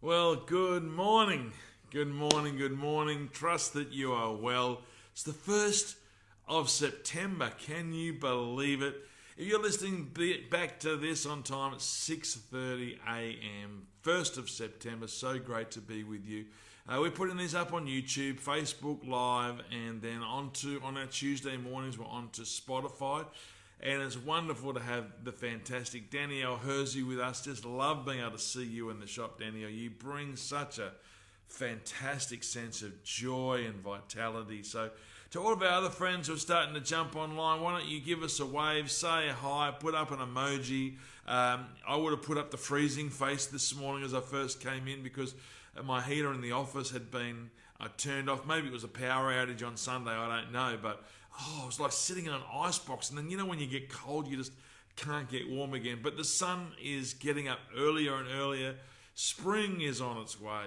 Well, good morning. Good morning, good morning. Trust that you are well. It's the 1st of September. Can you believe it? If you're listening back to this on time, it's 6:30 a.m. 1st of September. So great to be with you. We're putting these up on YouTube, Facebook Live, and then on our Tuesday mornings, we're onto Spotify. And it's wonderful to have the fantastic Danielle Hersey with us. Just love being able to see you in the shop, Danielle. You bring such a fantastic sense of joy and vitality. So to all of our other friends who are starting to jump online, why don't you give us a wave, say hi, put up an emoji. I would have put up the freezing face this morning as I first came in because my heater in the office had been turned off. Maybe it was a power outage on Sunday, I don't know, but it was like sitting in an ice box. And then, when you get cold, you just can't get warm again. But the sun is getting up earlier and earlier. Spring is on its way,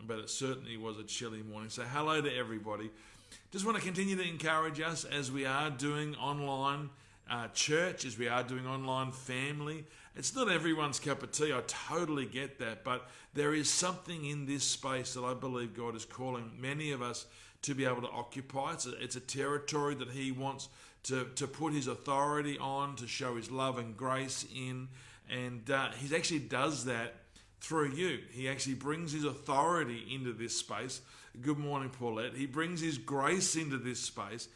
but it certainly was a chilly morning. So hello to everybody. Just want to continue to encourage us as we are doing online church, as we are doing online family. It's not everyone's cup of tea. I totally get that. But there is something in this space that I believe God is calling many of us to be able to occupy. It's a territory that he wants to put his authority on, to show his love and grace in. And he actually does that through you. He actually brings his authority into this space. Good morning, Paulette. He brings his grace into this space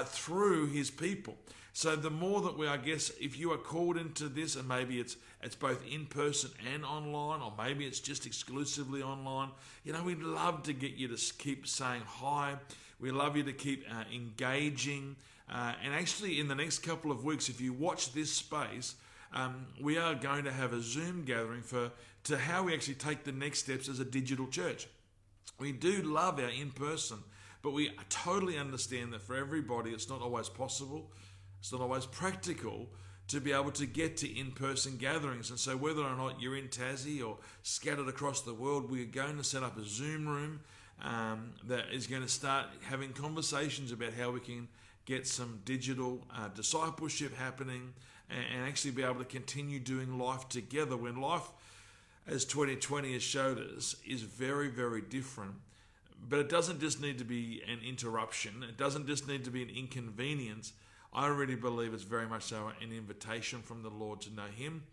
through his people. So the more that we, I guess, if you are called into this, and maybe it's both in person and online, or maybe it's just exclusively online, we'd love to get you to keep saying hi. We love you to keep engaging. And actually, in the next couple of weeks, if you watch this space, we are going to have a Zoom gathering to how we actually take the next steps as a digital church. We do love our in-person, but we totally understand that for everybody, it's not always possible. It's not always practical to be able to get to in-person gatherings. And so whether or not you're in Tassie or scattered across the world, we're going to set up a Zoom room that is going to start having conversations about how we can get some digital discipleship happening and actually be able to continue doing life together when life, as 2020 has showed us, is very, very different. But it doesn't just need to be an interruption. It doesn't just need to be an inconvenience. I really believe it's very much so an invitation from the Lord to know him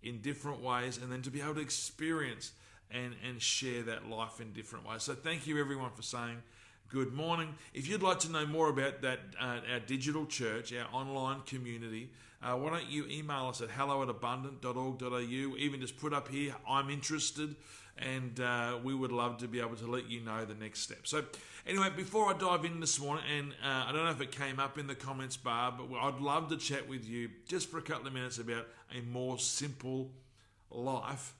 in different ways and then to be able to experience and share that life in different ways. So thank you everyone for saying good morning. If you'd like to know more about that, our digital church, our online community, why don't you email us at hello@abundant.org.au. Even just put up here, I'm interested, and we would love to be able to let you know the next step. So anyway, before I dive in this morning, and I don't know if it came up in the comments bar, but I'd love to chat with you just for a couple of minutes about a more simple life.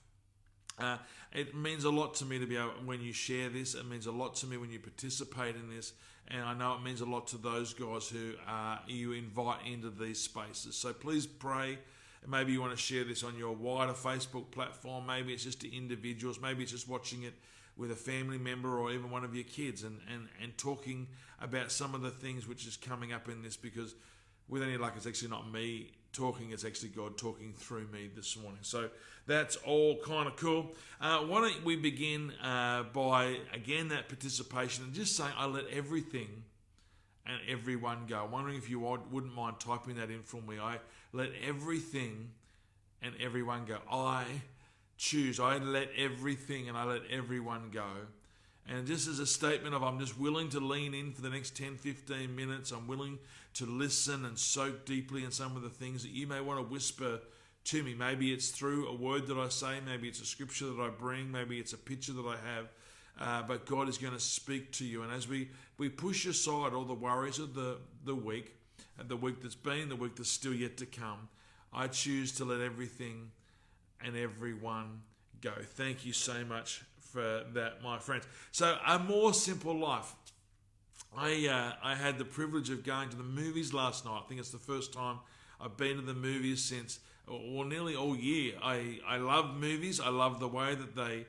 It means a lot to me to be able, when you share this, it means a lot to me when you participate in this, and I know it means a lot to those guys who you invite into these spaces. So please pray. Maybe you want to share this on your wider Facebook platform. Maybe it's just to individuals. Maybe it's just watching it with a family member or even one of your kids and talking about some of the things which is coming up in this, because with any luck, it's actually not me talking, it's actually God talking through me this morning. So that's all kind of cool. Why don't we begin by, again, that participation and just saying, I let everything and everyone go. I'm wondering if you wouldn't mind typing that in for me. I let everything and everyone go. I choose. I let everything and I let everyone go. And just as a statement of I'm just willing to lean in for the next 10, 15 minutes. I'm willing to listen and soak deeply in some of the things that you may want to whisper to me. Maybe it's through a word that I say. Maybe it's a scripture that I bring. Maybe it's a picture that I have. But God is going to speak to you. And as we push aside all the worries of the week, and the week that's been, the week that's still yet to come, I choose to let everything and everyone go. Thank you so much for that, my friends. So a more simple life. I had the privilege of going to the movies last night. I think it's the first time I've been to the movies since, or nearly all year. I love movies. I love the way that they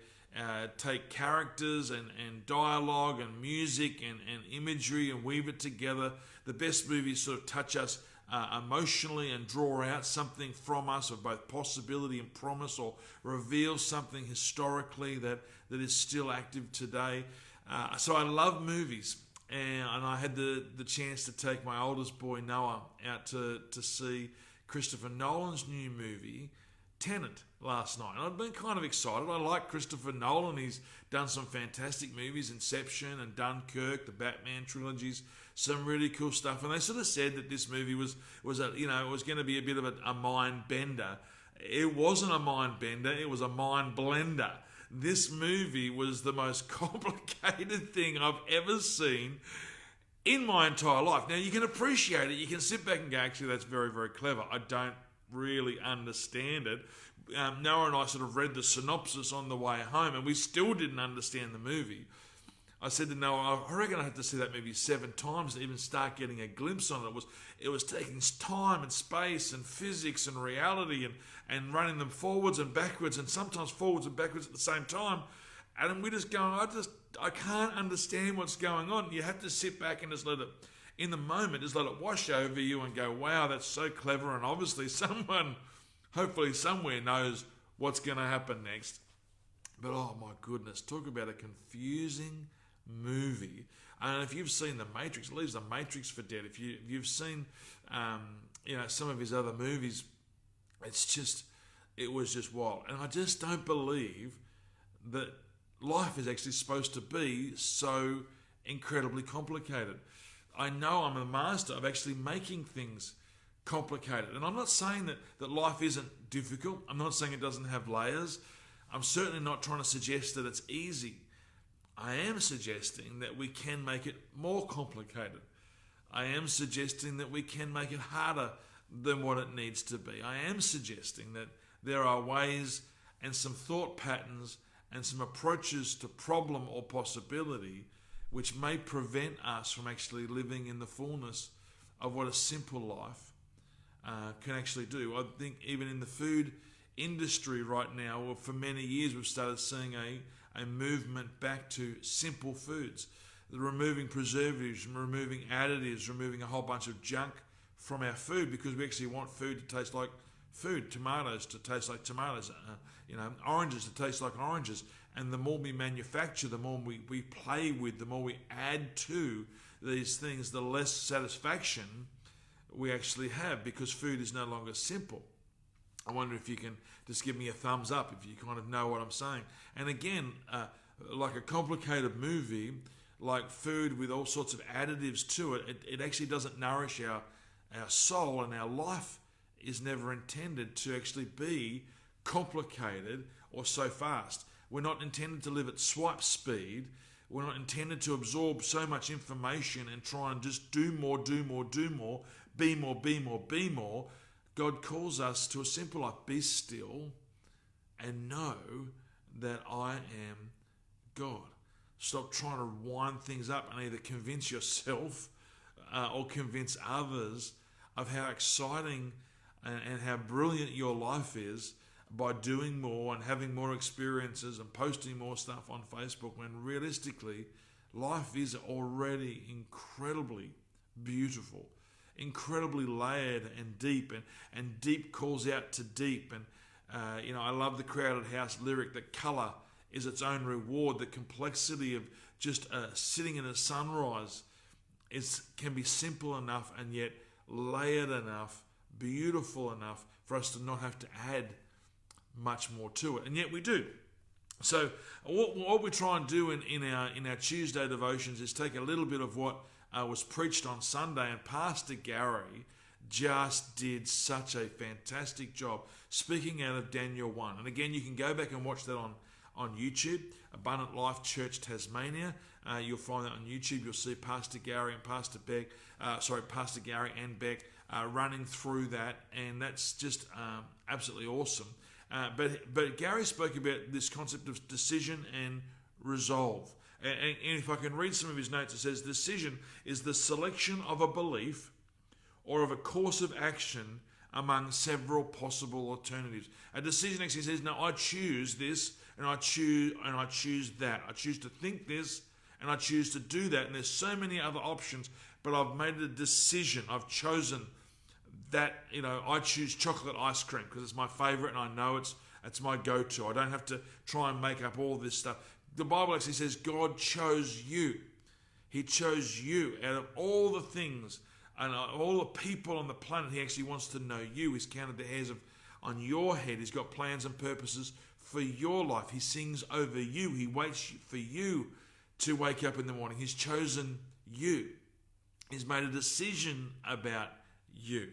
take characters and dialogue and music and imagery and weave it together. The best movies sort of touch us emotionally and draw out something from us of both possibility and promise, or reveal something historically that is still active today. So I love movies, and I had the chance to take my oldest boy Noah out to see Christopher Nolan's new movie Tenet last night. And I've been kind of excited. I like Christopher Nolan. He's done some fantastic movies, Inception and Dunkirk, the Batman trilogies, some really cool stuff. And they sort of said that this movie was it was going to be a bit of a mind bender. It wasn't a mind bender. It was a mind blender. This movie was the most complicated thing I've ever seen in my entire life. Now, you can appreciate it. You can sit back and go, actually, that's very, very clever. I don't really understand it. Noah and I sort of read the synopsis on the way home, and we still didn't understand the movie. I said to Noah, I reckon I have to see that movie 7 times to even start getting a glimpse on it. It was taking time and space and physics and reality and running them forwards and backwards, and sometimes forwards and backwards at the same time. And we just go, I can't understand what's going on. You have to sit back and just let it, in the moment, just let it wash over you and go, wow, that's so clever. And obviously someone, hopefully somewhere, knows what's going to happen next. But oh my goodness, talk about a confusing movie. And if you've seen The Matrix, it leaves The Matrix for dead. If you've seen some of his other movies, it was just wild. And I just don't believe that life is actually supposed to be so incredibly complicated. I know I'm a master of actually making things complicated. And I'm not saying that life isn't difficult. I'm not saying it doesn't have layers. I'm certainly not trying to suggest that it's easy. I am suggesting that we can make it more complicated. I am suggesting that we can make it harder than what it needs to be. I am suggesting that there are ways and some thought patterns and some approaches to problem or possibility which may prevent us from actually living in the fullness of what a simple life can actually do. I think even in the food industry right now, well, for many years we've started seeing a movement back to simple foods, removing preservatives, removing additives, removing a whole bunch of junk from our food, because we actually want food to taste like food, tomatoes to taste like tomatoes, oranges to taste like oranges. And the more we manufacture, the more we play with, the more we add to these things, the less satisfaction we actually have, because food is no longer simple. I wonder if you can just give me a thumbs up if you kind of know what I'm saying. And again, like a complicated movie, like food with all sorts of additives to it, it actually doesn't nourish our soul, and our life is never intended to actually be complicated or so fast. We're not intended to live at swipe speed. We're not intended to absorb so much information and try and just do more, be more. God calls us to a simple life. Be still and know that I am God. Stop trying to wind things up and either convince yourself or convince others of how exciting and how brilliant your life is by doing more and having more experiences and posting more stuff on Facebook, when realistically life is already incredibly beautiful, incredibly layered and deep, and deep calls out to deep. And I love the Crowded House lyric that colour is its own reward. The complexity of just sitting in a sunrise can be simple enough and yet layered enough, beautiful enough for us to not have to add much more to it, and yet we do. So what we try and do in our Tuesday devotions is take a little bit of what was preached on Sunday, and Pastor Gary just did such a fantastic job speaking out of Daniel 1. And again, you can go back and watch that on YouTube, Abundant Life Church Tasmania. You'll find that on YouTube. You'll see Pastor Gary and Pastor Gary and Beck running through that, and that's just absolutely awesome. But Gary spoke about this concept of decision and resolve. And if I can read some of his notes, it says decision is the selection of a belief or of a course of action among several possible alternatives. A decision actually says, no, I choose this and I choose that. I choose to think this and I choose to do that. And there's so many other options, but I've made a decision. I've chosen that, I choose chocolate ice cream because it's my favorite and I know it's my go-to. I don't have to try and make up all this stuff. The Bible actually says God chose you. He chose you out of all the things and all the people on the planet. He actually wants to know you. He's counted the hairs on your head. He's got plans and purposes for your life. He sings over you. He waits for you to wake up in the morning. He's chosen you. He's made a decision about you.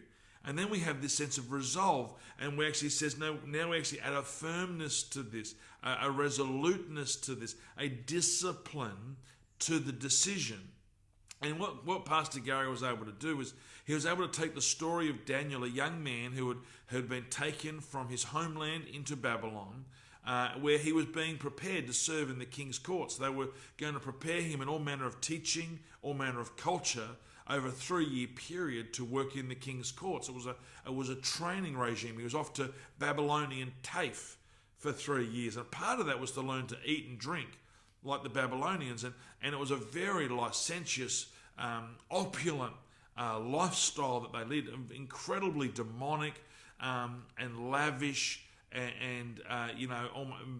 And then we have this sense of resolve, and we actually says, no, now we actually add a firmness to this, a resoluteness to this, a discipline to the decision. And what Pastor Gary was able to do was he was able to take the story of Daniel, a young man who had been taken from his homeland into Babylon, where he was being prepared to serve in the king's courts. They were going to prepare him in all manner of teaching, all manner of culture, over a 3-year period to work in the king's courts. It was a training regime. He was off to Babylonian TAFE for 3 years. And part of that was to learn to eat and drink like the Babylonians. And it was a very licentious, opulent lifestyle that they led, incredibly demonic and lavish and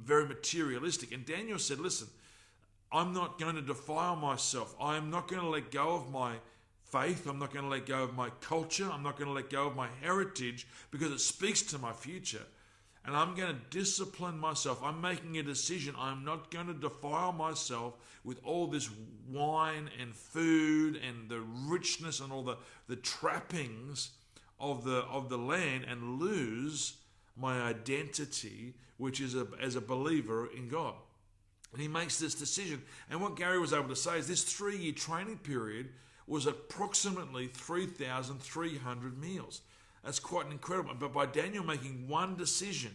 very materialistic. And Daniel said, listen, I'm not going to defile myself. I am not going to let go of my faith. I'm not going to let go of my culture. I'm not going to let go of my heritage because it speaks to my future. And I'm going to discipline myself. I'm making a decision. I'm not going to defile myself with all this wine and food and the richness and all the trappings of the land and lose my identity, which is as a believer in God. And he makes this decision. And what Gary was able to say is this 3-year training period was approximately 3,300 meals. That's quite incredible. But by Daniel making one decision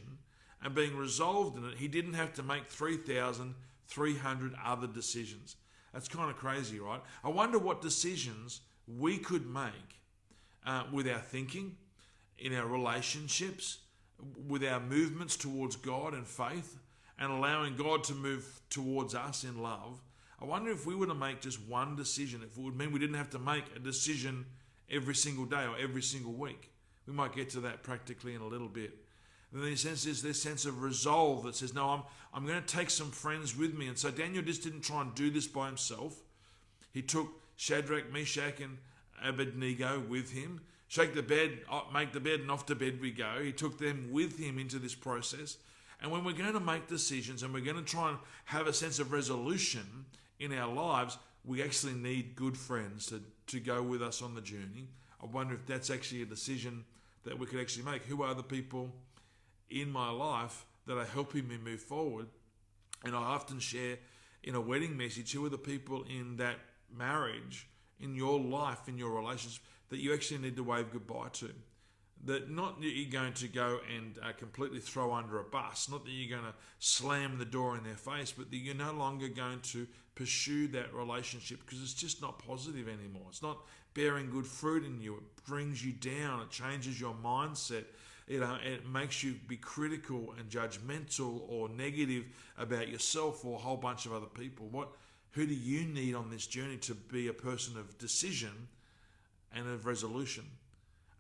and being resolved in it, he didn't have to make 3,300 other decisions. That's kind of crazy, right? I wonder what decisions we could make with our thinking, in our relationships, with our movements towards God and faith, and allowing God to move towards us in love. I wonder if we were to make just one decision, if it would mean we didn't have to make a decision every single day or every single week. We might get to that practically in a little bit. And then there's this sense of resolve that says, no, I'm going to take some friends with me. And so Daniel just didn't try and do this by himself. He took Shadrach, Meshach, and Abednego with him. Shake the bed, make the bed, and off to bed we go. He took them with him into this process. And when we're going to make decisions and we're going to try and have a sense of resolution in our lives, we actually need good friends to go with us on the journey. I wonder if that's actually a decision that we could actually make. Who are the people in my life that are helping me move forward? And I often share in a wedding message, who are the people in that marriage, in your life, in your relationships, that you actually need to wave goodbye to. That not that you're going to go and completely throw under a bus, not that you're going to slam the door in their face, but that you're no longer going to pursue that relationship because it's just not positive anymore. It's not bearing good fruit in you. It brings you down. It changes your mindset. It makes you be critical and judgmental or negative about yourself or a whole bunch of other people. Who do you need on this journey to be a person of decision and of resolution?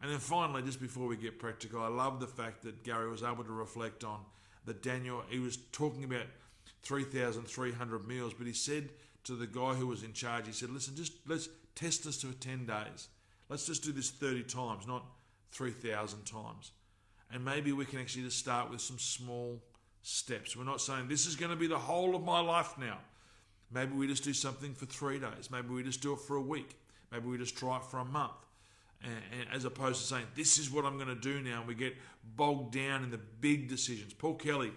And then finally, just before we get practical, I love the fact that Gary was able to reflect on that Daniel, he was talking about 3,300 meals, but he said to the guy who was in charge, he said, listen, let's test this for 10 days. Let's just do this 30 times, not 3,000 times. And maybe we can actually just start with some small steps. We're not saying this is going to be the whole of my life now. Maybe we just do something for 3 days. Maybe we just do it for a week. Maybe we just try it for a month. And as opposed to saying, this is what I'm going to do now. And we get bogged down in the big decisions. Paul Kelly,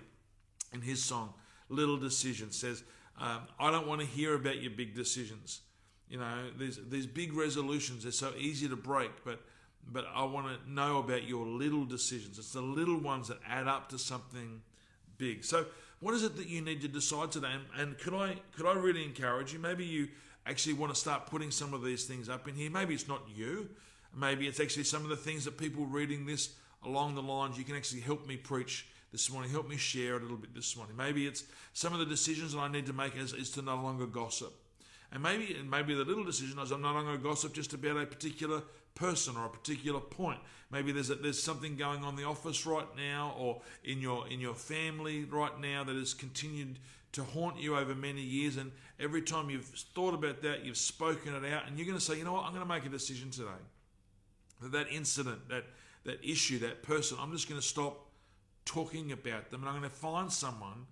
in his song, Little Decisions, says, I don't want to hear about your big decisions. These big resolutions, they're so easy to break, but I want to know about your little decisions. It's the little ones that add up to something big. So what is it that you need to decide today? And could I really encourage you? Maybe you actually want to start putting some of these things up in here. Maybe it's not you. Maybe it's actually some of the things that people reading this along the lines, you can actually help me preach this morning, help me share a little bit this morning. Maybe it's some of the decisions that I need to make is to no longer gossip. And maybe the little decision is I'm no longer gossip just about a particular person or a particular point. Maybe there's something going on in the office right now, or in your family right now, that has continued to haunt you over many years, and every time you've thought about that, you've spoken it out, and you're going to say, you know what, I'm going to make a decision today. That incident, that issue, that person, I'm just going to stop talking about them, and I'm going to find someone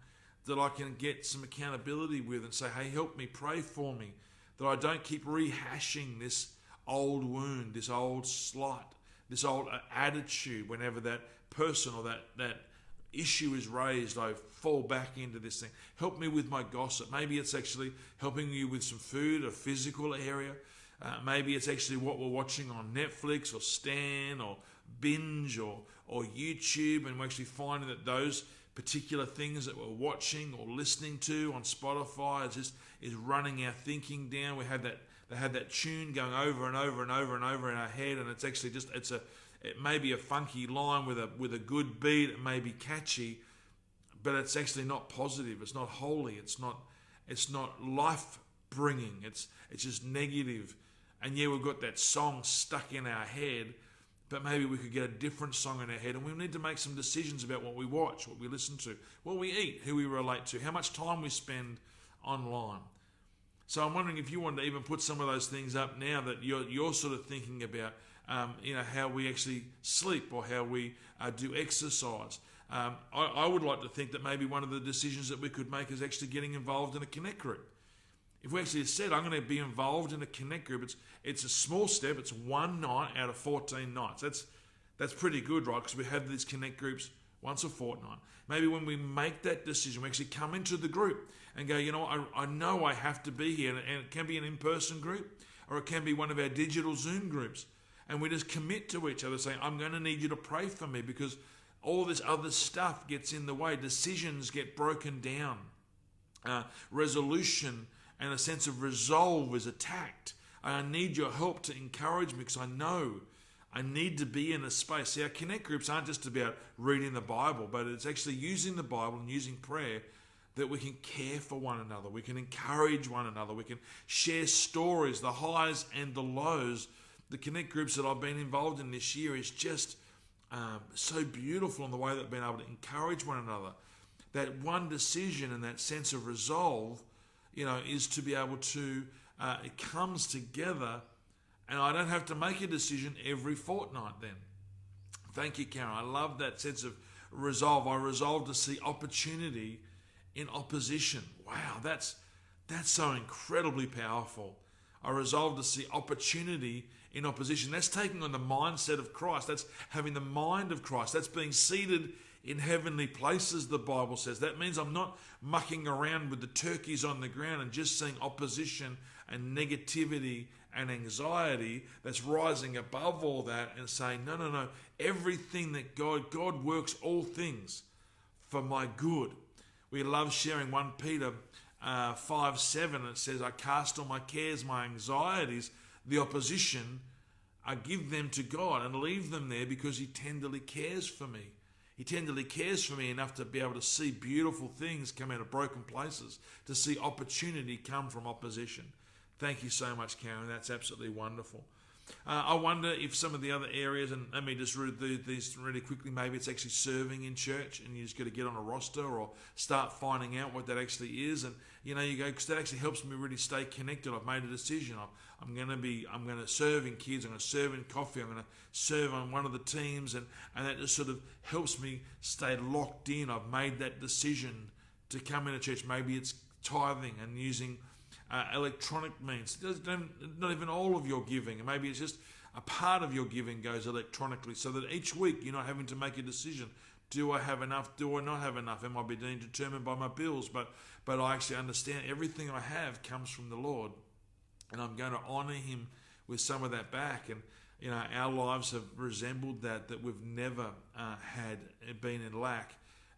that I can get some accountability with and say, hey, help me, pray for me, that I don't keep rehashing this old wound, this old slight, this old attitude. Whenever that person or that issue is raised, I fall back into this thing. Help me with my gossip. Maybe it's actually helping you with some food, a physical area. Maybe it's actually what we're watching on Netflix or Stan or Binge or YouTube, and we're actually finding that those particular things that we're watching or listening to on Spotify is running our thinking down. They have that tune going over and over and over and over in our head, and it's actually it may be a funky line with a good beat. It may be catchy, but it's actually not positive. It's not holy. It's not life bringing. It's just negative. And yeah, we've got that song stuck in our head, but maybe we could get a different song in our head, and we need to make some decisions about what we watch, what we listen to, what we eat, who we relate to, how much time we spend online. So I'm wondering if you wanted to even put some of those things up now that you're sort of thinking about, how we actually sleep or how we do exercise. I would like to think that maybe one of the decisions that we could make is actually getting involved in a Connect group. If we actually said, I'm going to be involved in a Connect group, it's a small step. It's one night out of 14 nights. That's pretty good, right? Because we have these Connect groups once a fortnight. Maybe when we make that decision, we actually come into the group and go, you know, I know I have to be here. And it can be an in-person group, or it can be one of our digital Zoom groups. And we just commit to each other, saying, I'm going to need you to pray for me, because all this other stuff gets in the way. Decisions get broken down. Resolution and a sense of resolve is attacked. I need your help to encourage me, because I know I need to be in a space. See, our Connect groups aren't just about reading the Bible, but it's actually using the Bible and using prayer that we can care for one another. We can encourage one another. We can share stories, the highs and the lows. The Connect groups that I've been involved in this year is just so beautiful in the way that they've been able to encourage one another. That one decision and that sense of resolve, is to be able to, it comes together, and I don't have to make a decision every fortnight then. Thank you, Karen. I love that sense of resolve. I resolve to see opportunity in opposition. Wow, that's so incredibly powerful. I resolve to see opportunity in opposition. That's taking on the mindset of Christ. That's having the mind of Christ. That's being seated in heavenly places, the Bible says. That means I'm not mucking around with the turkeys on the ground and just seeing opposition and negativity and anxiety that's rising above all that, and saying, no, everything that God works all things for my good. We love sharing 1 Peter 5:7. It says, I cast all my cares, my anxieties, the opposition, I give them to God and leave them there, because he tenderly cares for me. He tenderly cares for me enough to be able to see beautiful things come out of broken places, to see opportunity come from opposition. Thank you so much, Karen. That's absolutely wonderful. I wonder if some of the other areas, and let me just read these really quickly, maybe it's actually serving in church, and you just got to get on a roster or start finding out what that actually is. And you go, because that actually helps me really stay connected. I've made a decision. I'm going to serve in kids. I'm going to serve in coffee. I'm going to serve on one of the teams, and that just sort of helps me stay locked in. I've made that decision to come into church. Maybe it's tithing and using electronic means. Not even all of your giving, and maybe it's just a part of your giving goes electronically, so that each week you're not having to make a decision. Do I have enough? Do I not have enough? Am I being determined by my bills? But I actually understand everything I have comes from the Lord, and I'm going to honour him with some of that back. And our lives have resembled that we've never been in lack,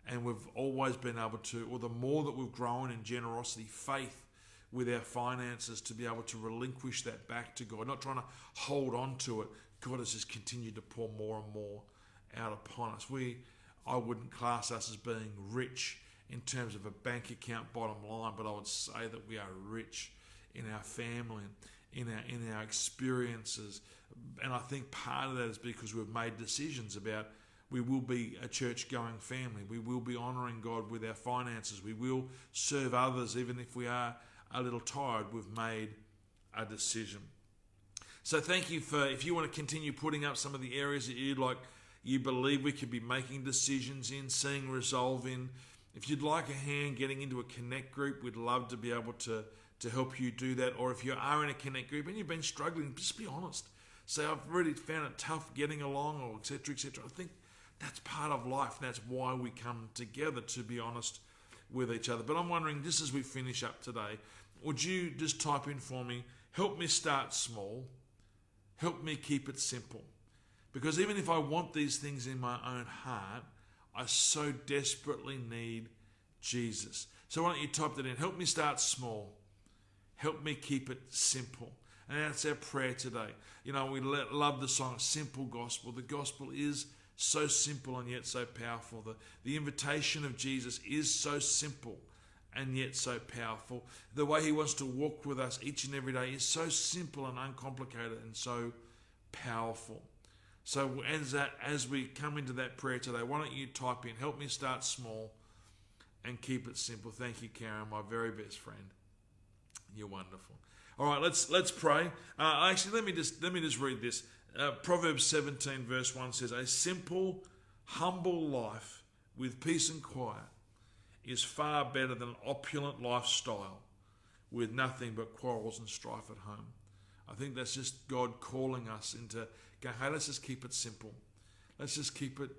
and we've always been able to, or the more that we've grown in generosity, faith with our finances, to be able to relinquish that back to God, not trying to hold on to it. God has just continued to pour more and more out upon us. I wouldn't class us as being rich in terms of a bank account bottom line, but I would say that we are rich in our family, in our experiences. And I think part of that is because we've made decisions about we will be a church-going family. We will be honouring God with our finances. We will serve others even if we are a little tired. We've made a decision. So thank you if you want to continue putting up some of the areas that you believe we could be making decisions in, seeing resolve in. If you'd like a hand getting into a Connect group, we'd love to be able to help you do that. Or if you are in a Connect group and you've been struggling, just be honest. Say, I've really found it tough getting along, or et cetera, et cetera. I think that's part of life, and that's why we come together, to be honest with each other. But I'm wondering, just as we finish up today, would you just type in for me, help me start small, help me keep it simple. Because even if I want these things in my own heart, I so desperately need Jesus. So why don't you type that in, help me start small, help me keep it simple. And that's our prayer today. You know, we love the song, Simple Gospel. The gospel is so simple and yet so powerful. The invitation of Jesus is so simple and yet so powerful. The way he wants to walk with us each and every day is so simple and uncomplicated and so powerful. So as we come into that prayer today, why don't you type in, help me start small and keep it simple. Thank you, Karen, my very best friend. You're wonderful. All right, let's pray. Actually, let me just read this. Proverbs 17 verse 1 says, a simple, humble life with peace and quiet is far better than an opulent lifestyle with nothing but quarrels and strife at home. I think that's just God calling us into going, hey, let's just keep it simple. Let's just keep it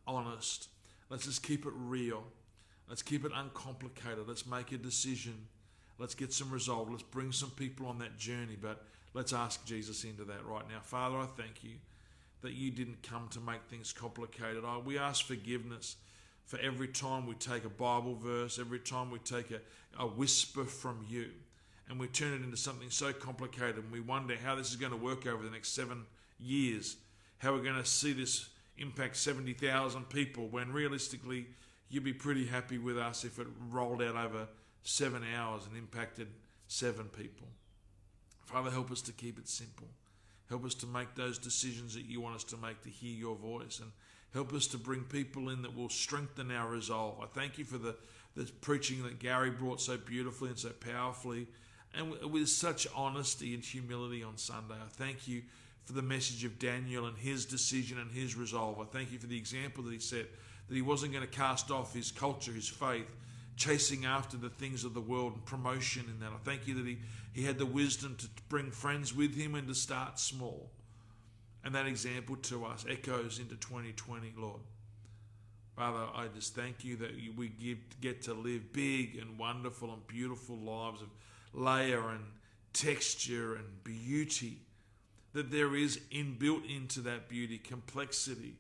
honest. Let's just keep it real. Let's keep it uncomplicated. Let's make a decision. Let's get some resolve. Let's bring some people on that journey, but let's ask Jesus into that right now. Father, I thank you that you didn't come to make things complicated. We ask forgiveness for every time we take a Bible verse, every time we take a whisper from you, and we turn it into something so complicated, and we wonder how this is going to work over the next 7 years, how we're going to see this impact 70,000 people, when realistically you'd be pretty happy with us if it rolled out over 7 hours and impacted 7 people. Father, help us to keep it simple. Help us to make those decisions that you want us to make, to hear your voice, and help us to bring people in that will strengthen our resolve. I thank you for the preaching that Gary brought so beautifully and so powerfully, and with such honesty and humility on Sunday. I thank you for the message of Daniel and his decision and his resolve. I thank you for the example that he set, that he wasn't going to cast off his culture, his faith, chasing after the things of the world and promotion in that. I thank you that he had the wisdom to bring friends with him and to start small. And that example to us echoes into 2020, Lord. Father, I just thank you that we get to live big and wonderful and beautiful lives of layer and texture and beauty, that there is inbuilt into that beauty complexity,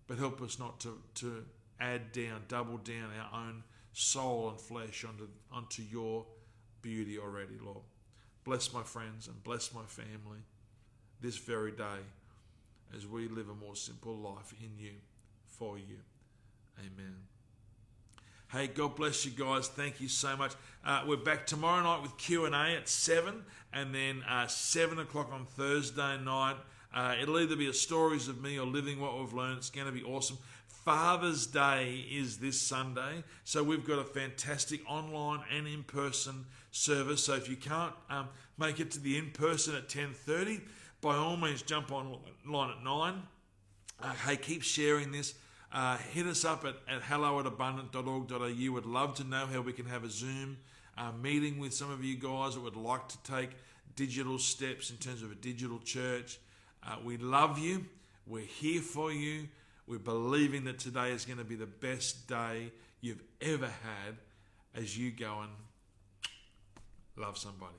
but help us not to add down, double down our own soul and flesh onto your beauty already, Lord. Bless my friends and bless my family this very day as we live a more simple life in you, for you. Amen. Hey, God bless you guys. Thank you so much. We're back tomorrow night with Q&A at 7, and then 7 o'clock on Thursday night. It'll either be a stories of me or living what we've learned. It's going to be awesome. Father's Day is this Sunday, so we've got a fantastic online and in-person service. So if you can't make it to the in-person at 10:30, by all means jump online at 9. Hey, keep sharing this. Hit us up at hello@abundant.org.au. Would love to know how we can have a Zoom meeting with some of you guys that would like to take digital steps in terms of a digital church. We love you. We're here for you. We're believing that today is going to be the best day you've ever had as you go and love somebody.